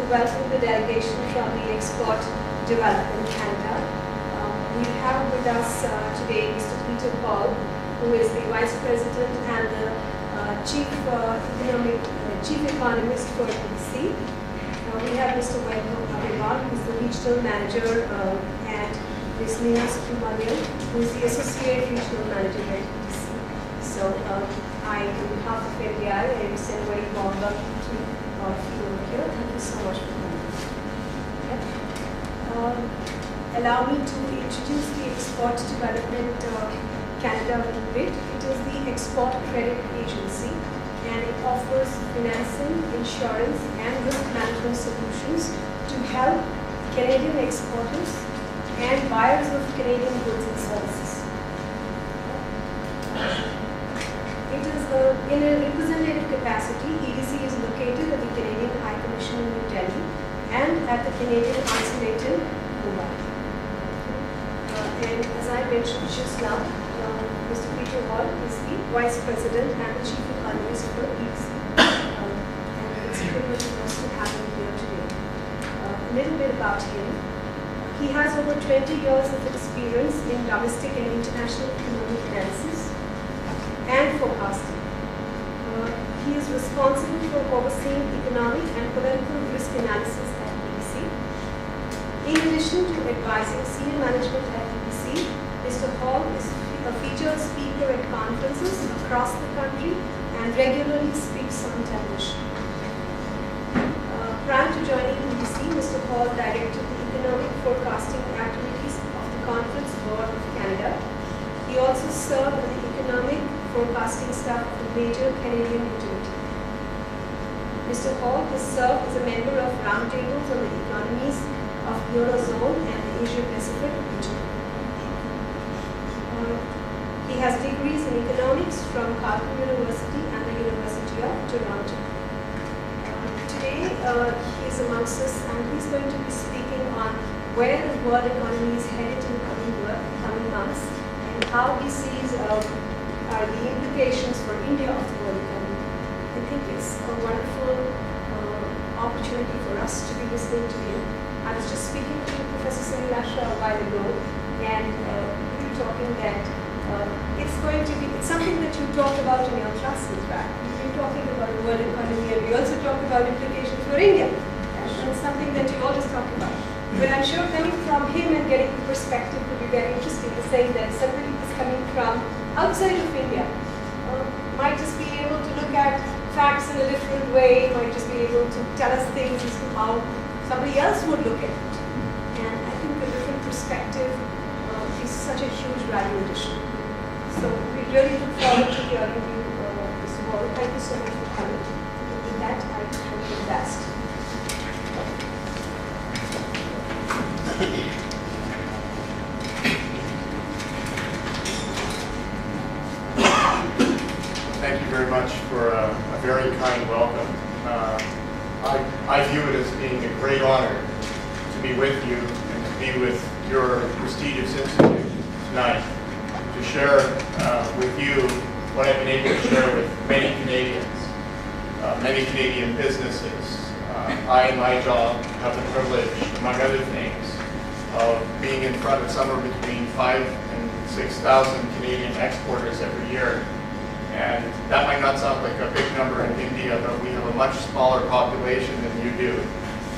welcome the delegation from the Export Development Canada. We have with us today Mr. Peter Paul, who is the Vice President and the Chief Economist for EDC. We have Mr. Vaibhav Agarwal, who is the Regional Manager, and Ms. Neha Subramanian, who is the Associate Regional Manager at EDC. So I, on behalf of FDI, I extend a very warm welcome to all of you over here. Thank you so much for coming. Okay. Allow me to introduce the Export Development Canada a little bit. It is the export credit agency, and it offers financing, insurance, and risk management solutions to help Canadian exporters and buyers of Canadian goods and services. It is in a representative capacity. EDC is located at the Canadian High Commission in New Delhi and at the Canadian Consulate in Mumbai. And as I mentioned just now, Mr. Peter Hall is the Vice President and the Chief Economist for EDC. And it's a privilege for us to have him here today. A little bit about him. He has over 20 years of experience in domestic and international economic analysis and forecasting. He is responsible for overseeing economic and political risk analysis at EDC. In addition to advising senior management at EDC, Mr. Hall is a featured speaker at conferences across the country and regularly speaks on television. Prior to joining EDC, Mr. Hall directed the economic forecasting activities of the Conference Board of Canada. He also served on the economic forecasting staff of a major Canadian utility. Mr. Hall has served as a member of roundtables on the economies of Eurozone and the Asia-Pacific region. He has degrees in economics from Khartoum University and the University of Toronto. Today, he is amongst us, and he's going to be speaking on where the world economy is headed in the coming months and how he sees are the implications for India of the world economy. I think it's a wonderful opportunity for us to be listening to him. I was just speaking to Professor Sinilasha a while ago, and we were talking that it's something that you talk about in your classes, right? We've been talking about the world economy, and we also talk about implications for India. And it's something that you always talk about. But I'm sure coming from him and getting the perspective would be very interesting, to saying that somebody who's coming from outside of India might just be able to look at facts in a different way, might just be able to tell us things as to how somebody else would look at it. And I think a different perspective is such a huge value addition. So we really look forward to hearing you, Mr. Hall. Thank you so much for coming. And with that, I wish you the best. Thank you very much for a very kind welcome. I view it as being a great honor to be with you and to be with your prestigious institute tonight, to share with you what I've been able to share with many Canadians, many Canadian businesses. I, in my job, have the privilege, among other things, of being in front of somewhere between 5,000 and 6,000 Canadian exporters every year. And that might not sound like a big number in India, but we have a much smaller population than you do.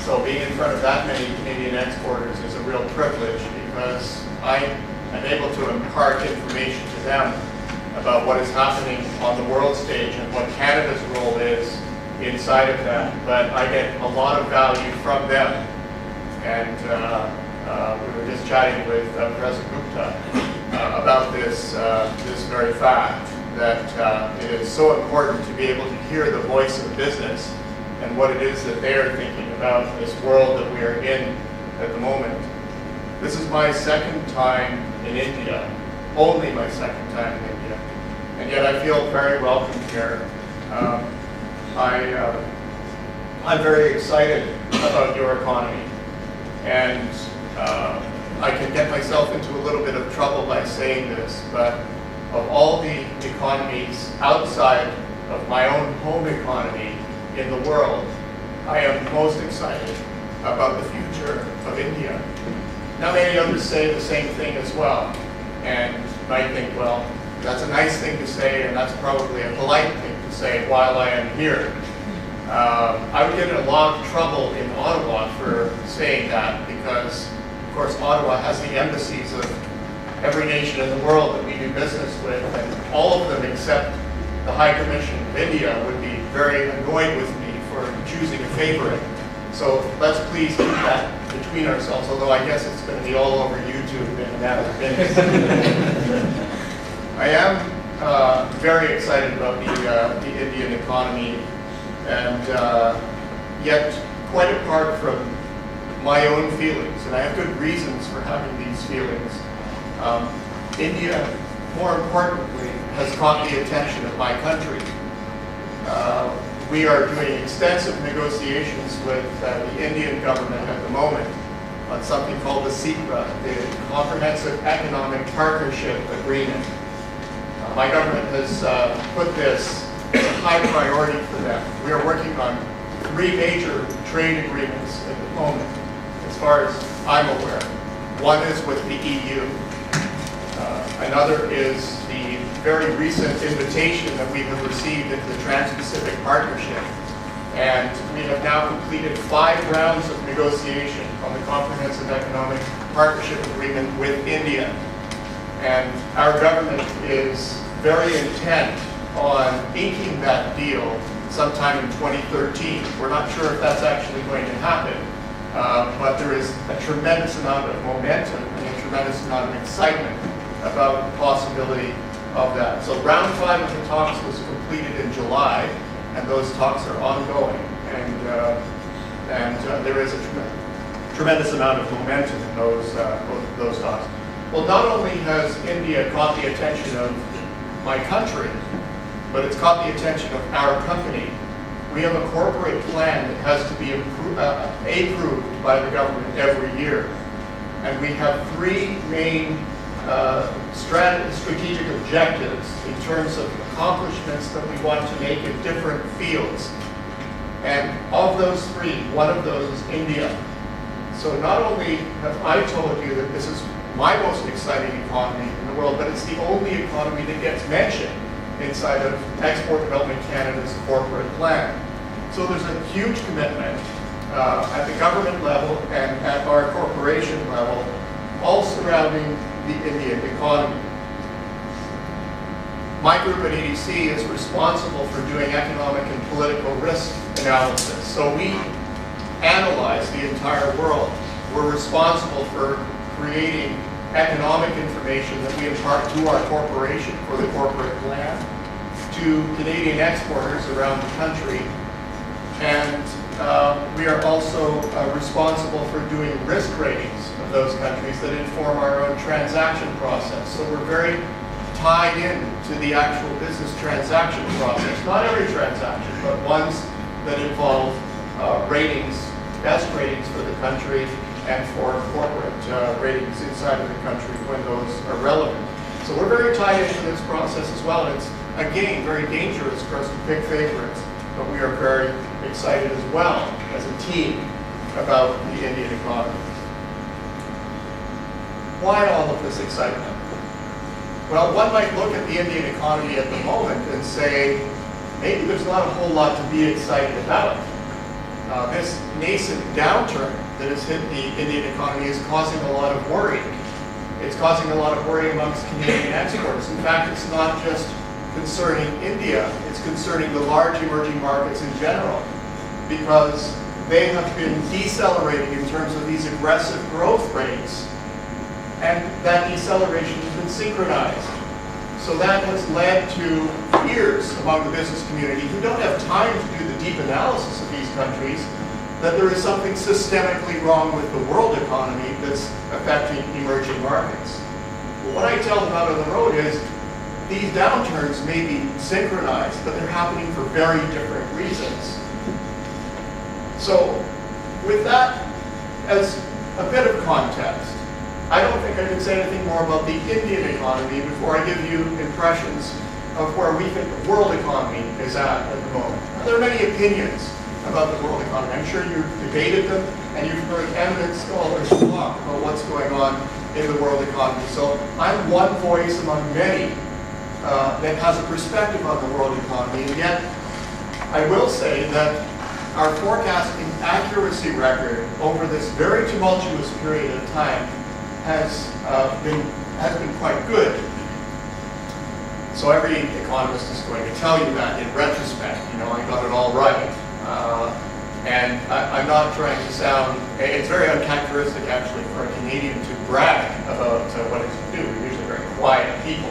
So being in front of that many Canadian exporters is a real privilege, because I am able to impart information to them about what is happening on the world stage and what Canada's role is inside of that. But I get a lot of value from them. And we were just chatting with Professor Gupta about this very fact, that it is so important to be able to hear the voice of business and what it is that they are thinking about this world that we are in at the moment. This is my second time in India, only my second time in India, and yet I feel very welcome here. I'm very excited about your economy, and I can get myself into a little bit of trouble by saying this, but of all the economies outside of my own home economy in the world, I am most excited about the future of India. Now, many others say the same thing as well, and might think, well, that's a nice thing to say, and that's probably a polite thing to say while I am here. I would get in a lot of trouble in Ottawa for saying that because, of course, Ottawa has the embassies of every nation in the world that we do business with, and all of them except the High Commission of India would be very annoyed with me for choosing a favorite. So let's please keep that between ourselves, although I guess it's going to be all over YouTube in a matter of minutes. I am very excited about the Indian economy, and yet quite apart from my own feelings, and I have good reasons for having these feelings. India, more importantly, has caught the attention of my country. We are doing extensive negotiations with the Indian government at the moment on something called the CEPA, the Comprehensive Economic Partnership Agreement. My government has put this as a high priority for them. We are working on 3 major trade agreements at the moment, as far as I'm aware. One is with the EU. Another is the very recent invitation that we have received into the Trans-Pacific Partnership. And we have now completed 5 rounds of negotiation on the Comprehensive Economic Partnership Agreement with India. And our government is very intent on inking that deal sometime in 2013. We're not sure if that's actually going to happen, but there is a tremendous amount of momentum and a tremendous amount of excitement about the possibility of that. So round 5 of the talks was completed in July, and those talks are ongoing, and there is a tremendous amount of momentum in those talks. Well, not only has India caught the attention of my country, but it's caught the attention of our company. We have a corporate plan that has to be approved by the government every year, and we have 3 main strategic objectives in terms of accomplishments that we want to make in different fields. And of those 3, one of those is India. So not only have I told you that this is my most exciting economy in the world, but it's the only economy that gets mentioned inside of Export Development Canada's corporate plan. So there's a huge commitment at the government level and at our corporation level, all surrounding the Indian economy. My group at EDC is responsible for doing economic and political risk analysis. So we analyze the entire world. We're responsible for creating economic information that we impart to our corporation for the corporate plan, to Canadian exporters around the country, and we are also responsible for doing risk ratings of those countries that inform our own transaction process. So we're very tied in to the actual business transaction process. Not every transaction, but ones that involve ratings, best ratings for the country and for corporate ratings inside of the country when those are relevant. So we're very tied into this process as well. And it's, again, very dangerous for us to pick favorites, but we are very excited as well as a team about the Indian economy. Why all of this excitement? Well, one might look at the Indian economy at the moment and say, maybe there's not a whole lot to be excited about. This nascent downturn that has hit the Indian economy is causing a lot of worry. It's causing a lot of worry amongst Canadian exporters. In fact, it's not just concerning India, it's concerning the large emerging markets in general, because they have been decelerating in terms of these aggressive growth rates, and that deceleration has been synchronized. So that has led to fears among the business community who don't have time to do the deep analysis of these countries that there is something systemically wrong with the world economy that's affecting emerging markets. Well, what I tell them out on the road is these downturns may be synchronized, but they're happening for very different reasons. So with that as a bit of context, I don't think I can say anything more about the Indian economy before I give you impressions of where we think the world economy is at the moment. Now, there are many opinions about the world economy. I'm sure you've debated them, and you've heard eminent scholars talk about what's going on in the world economy. So I'm one voice among many that has a perspective on the world economy, and yet I will say that our forecasting accuracy record over this very tumultuous period of time has been quite good. So every economist is going to tell you that in retrospect, I got it all right. And I'm not trying to sound, it's very uncharacteristic actually for a Canadian to brag about what it can do. We're usually very quiet people.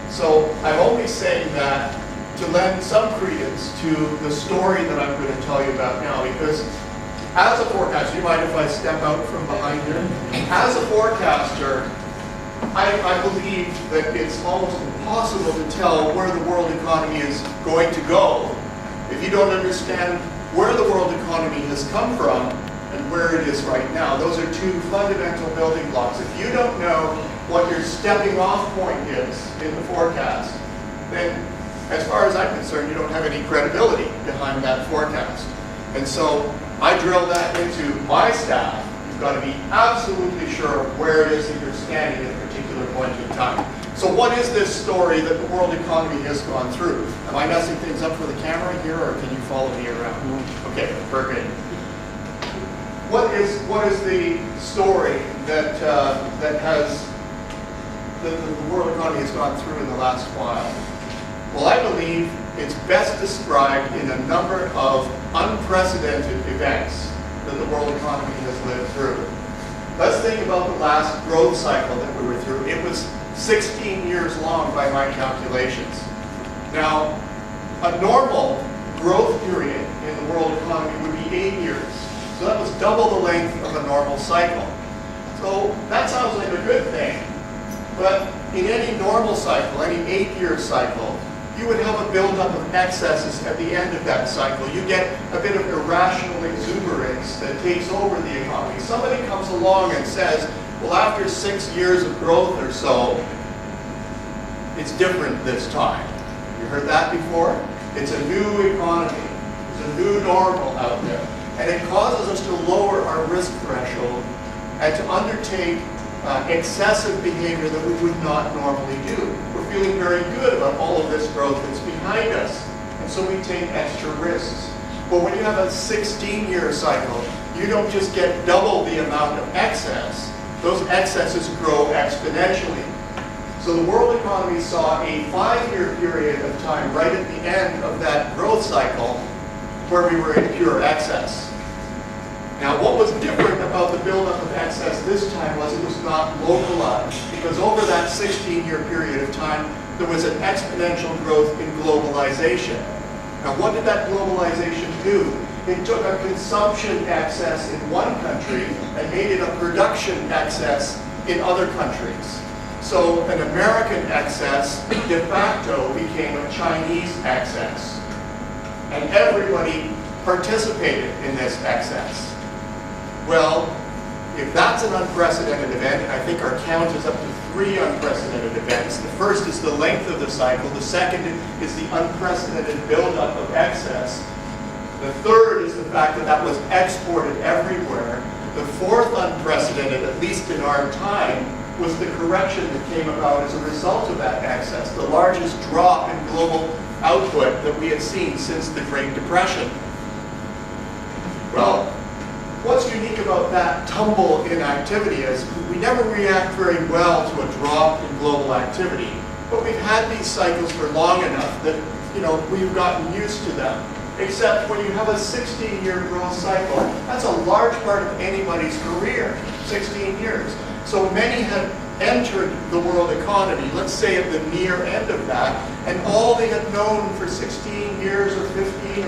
So I'm only saying that to lend some credence to the story that I'm going to tell you about now, because as a forecaster, you mind if I step out from behind here? As a forecaster, I believe that it's almost impossible to tell where the world economy is going to go if you don't understand where the world economy has come from and where it is right now. Those are two fundamental building blocks. If you don't know what your stepping off point is in the forecast, then as far as I'm concerned, you don't have any credibility behind that forecast. And so I drill that into my staff. You've got to be absolutely sure of where it is that you're standing at a particular point in time. So what is this story that the world economy has gone through? Am I messing things up for the camera here, or can you follow me around? Okay, perfect. What is the story that the world economy has gone through in the last while? Well, I believe it's best described in a number of unprecedented events that the world economy has lived through. Let's think about the last growth cycle that we were through. It was 16 years long by my calculations. Now, a normal growth period in the world economy would be 8 years. So that was double the length of a normal cycle. So that sounds like a good thing. But in any normal cycle, any 8-year cycle, you would have a buildup of excesses at the end of that cycle. You get a bit of irrational exuberance that takes over the economy. Somebody comes along and says, well, after 6 years of growth or so, it's different this time. You heard that before? It's a new economy. It's a new normal out there. And it causes us to lower our risk threshold and to undertake excessive behavior that we would not normally do. We're feeling very good about all of this growth that's behind us, and so we take extra risks. But when you have a 16-year cycle, you don't just get double the amount of excess. Those excesses grow exponentially. So the world economy saw a 5-year period of time right at the end of that growth cycle where we were in pure excess. Now, what was different about the buildup of excess this time was it was not localized, because over that 16-year period of time, there was an exponential growth in globalization. Now, what did that globalization do? It took a consumption excess in one country and made it a production excess in other countries. So an American excess de facto became a Chinese excess. And everybody participated in this excess. Well, if that's an unprecedented event, I think our count is up to 3 unprecedented events. The first is the length of the cycle. The second is the unprecedented buildup of excess. The third is the fact that that was exported everywhere. The fourth unprecedented, at least in our time, was the correction that came about as a result of that excess, the largest drop in global output that we had seen since the Great Depression. Well, what's unique about that tumble in activity is we never react very well to a drop in global activity, but we've had these cycles for long enough that, we've gotten used to them. Except when you have a 16-year growth cycle, that's a large part of anybody's career, 16 years. So many had entered the world economy, let's say at the near end of that, and all they had known for 16 years or 15 or